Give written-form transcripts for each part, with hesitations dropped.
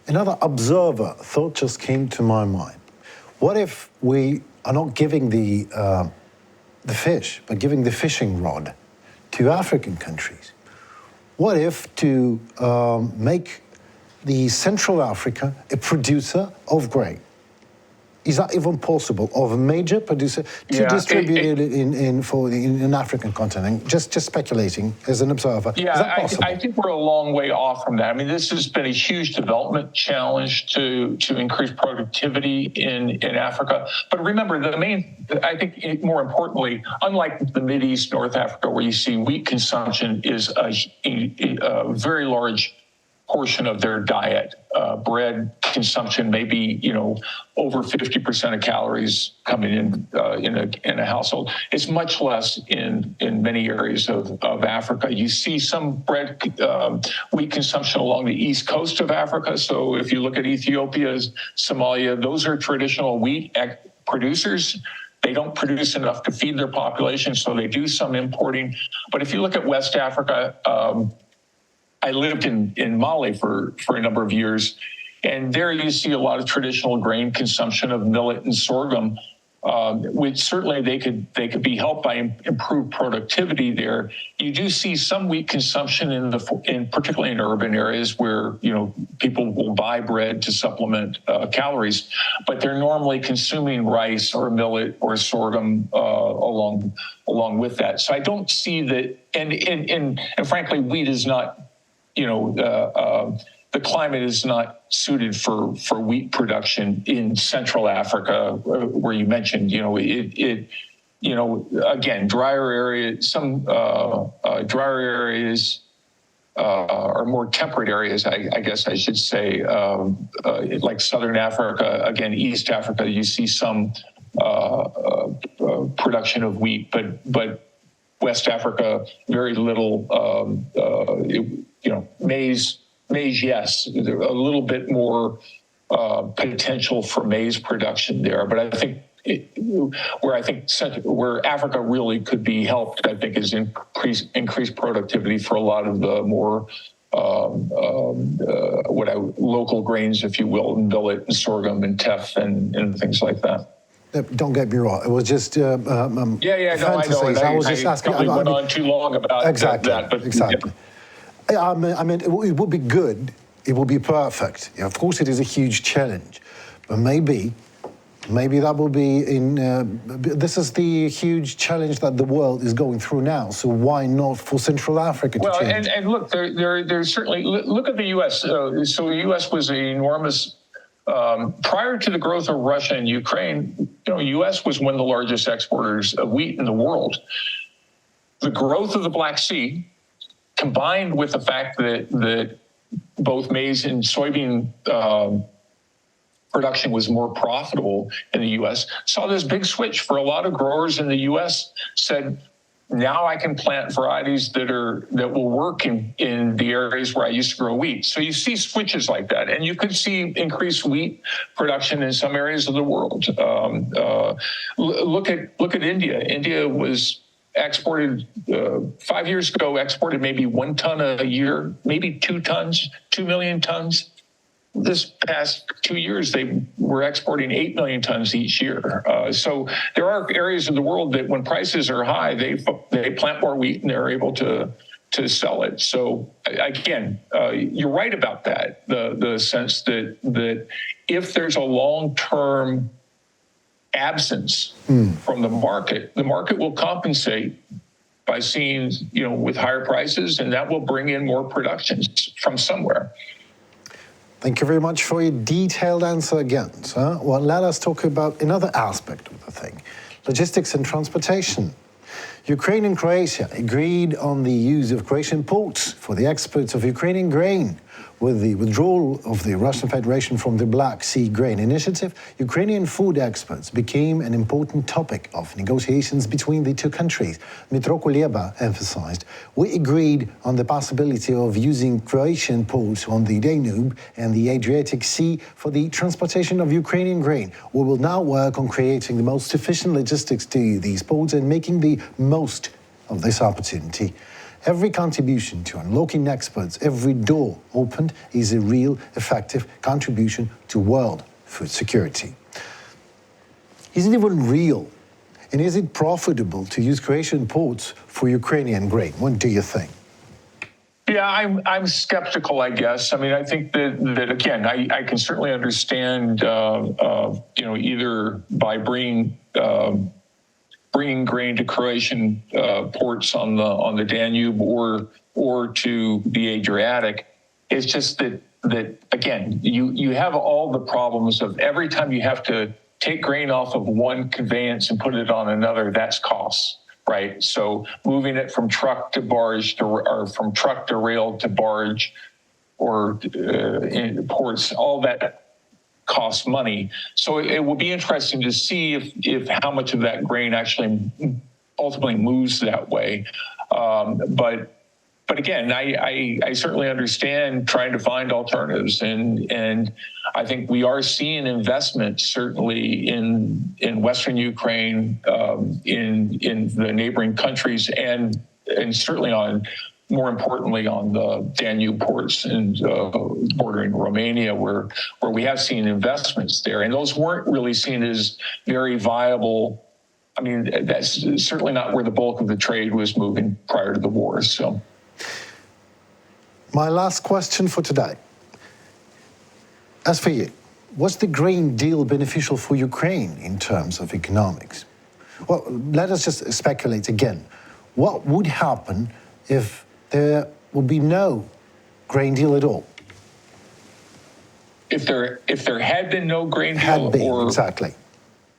Another observer thought just came to my mind. What if we are not giving the fish, but giving the fishing rod to African countries? What if to make the Central Africa a producer of grain? Is that even possible, of a major producer to distribute it in African continent? Just speculating as an observer. Yeah, is that possible? I think we're a long way off from that. I mean, this has been a huge development challenge to increase productivity in Africa. But remember, I think more importantly, unlike the Mideast, North Africa, where you see wheat consumption is a very large portion of their diet. Bread consumption may be, over 50% of calories coming in a household. It's much less in many areas of Africa. You see some wheat consumption along the east coast of Africa. So if you look at Ethiopia, Somalia, those are traditional wheat producers. They don't produce enough to feed their population, so they do some importing. But if you look at West Africa, I lived in Mali for a number of years, and there you see a lot of traditional grain consumption of millet and sorghum, which certainly they could be helped by improved productivity there. You do see some wheat consumption particularly in urban areas where people will buy bread to supplement calories, but they're normally consuming rice or millet or sorghum along with that. So I don't see that, and frankly, wheat is not. The climate is not suited for wheat production in Central Africa, where you mentioned, again, drier areas, some drier areas, or more temperate areas, I guess I should say, like Southern Africa, again, East Africa, you see some production of wheat, but West Africa, very little, maize, yes, a little bit more potential for maize production there. But I think where Africa really could be helped, I think, is increased productivity for a lot of the more local grains, if you will, millet and sorghum and teff and things like that. Don't get me wrong. It was just no, I know. I was just asking. I went on too long about that. But exactly. Yeah. I mean, it would be good. It would be perfect. Yeah, of course, it is a huge challenge, but maybe that will be this is the huge challenge that the world is going through now. So why not for Central Africa to change? And look, there's certainly, look at the U.S. So the U.S. was an enormous. Prior to the growth of Russia and Ukraine, U.S. was one of the largest exporters of wheat in the world. The growth of the Black Sea, combined with the fact that both maize and soybean production was more profitable in the U.S., saw this big switch for a lot of growers in the U.S. said, now I can plant varieties that will work in the areas where I used to grow wheat. So you see switches like that, and you could see increased wheat production in some areas of the world. Look at India. India was exported 5 years ago. Exported maybe 1 ton a year, maybe 2 tons, 2 million tons. This past 2 years, they were exporting 8 million tons each year. So there are areas of the world that when prices are high, they plant more wheat and they're able to sell it. So again, you're right about that. The sense that if there's a long-term absence from the market will compensate by seeing, with higher prices, and that will bring in more production from somewhere. Thank you very much for your detailed answer again, sir. Well, let us talk about another aspect of the thing, logistics and transportation. Ukraine and Croatia agreed on the use of Croatian ports for the exports of Ukrainian grain. With the withdrawal of the Russian Federation from the Black Sea Grain Initiative, Ukrainian food exports became an important topic of negotiations between the two countries. Dmytro Kuleba emphasized, we agreed on the possibility of using Croatian ports on the Danube and the Adriatic Sea for the transportation of Ukrainian grain. We will now work on creating the most efficient logistics to these ports and making the most of this opportunity. Every contribution to unlocking exports, every door opened is a real, effective contribution to world food security. Is it even real? And is it profitable to use Croatian ports for Ukrainian grain? What do you think? Yeah, I'm skeptical, I guess. I mean, I think that again, I can certainly understand, either by bringing grain to Croatian ports on the Danube or to the Adriatic. It's just that again, you have all the problems of every time you have to take grain off of one conveyance and put it on another, that's costs. Right. So moving it from truck to barge or from truck to rail to barge or in ports, all that costs money. So it will be interesting to see if how much of that grain actually ultimately moves that way. But again, I certainly understand trying to find alternatives, and I think we are seeing investment certainly in Western Ukraine, in the neighboring countries, and certainly more importantly on the Danube ports and bordering Romania, where we have seen investments there, and those weren't really seen as very viable. I mean, that's certainly not where the bulk of the trade was moving prior to the war. So. My last question for today. As for you, was the grain deal beneficial for Ukraine in terms of economics? Well, let us just speculate again. What would happen if there would be no grain deal at all? If there had been no grain deal, exactly.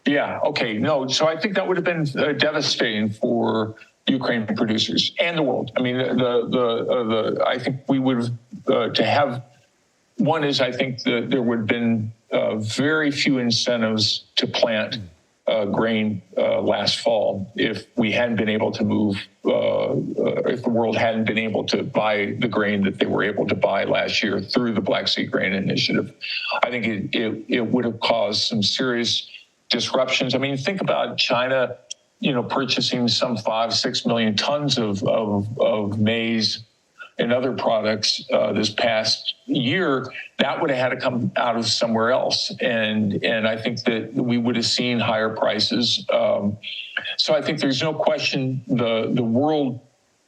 Yeah. Okay. No. So I think that would have been devastating for Ukraine producers and the world. I mean, I think we would have to have. One is, I think that there would have been very few incentives to plant grain last fall if we hadn't been able to move, if the world hadn't been able to buy the grain that they were able to buy last year through the Black Sea Grain Initiative. I think it would have caused some serious disruptions. I mean, think about China, purchasing some 5-6 million tons of maize and other products this past year. That would have had to come out of somewhere else, and I think that we would have seen higher prices. So I think there's no question the world,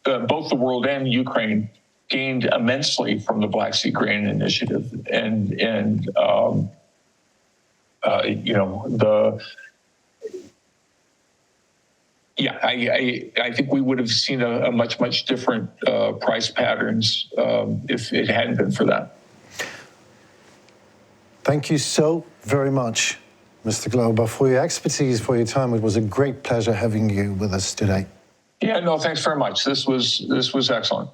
both the world and Ukraine, gained immensely from the Black Sea Grain Initiative, and I think we would have seen a much different price patterns if it hadn't been for that. Thank you so very much, Mr. Glauber, for your expertise, for your time. It was a great pleasure having you with us today. Yeah, no, thanks very much. This was excellent.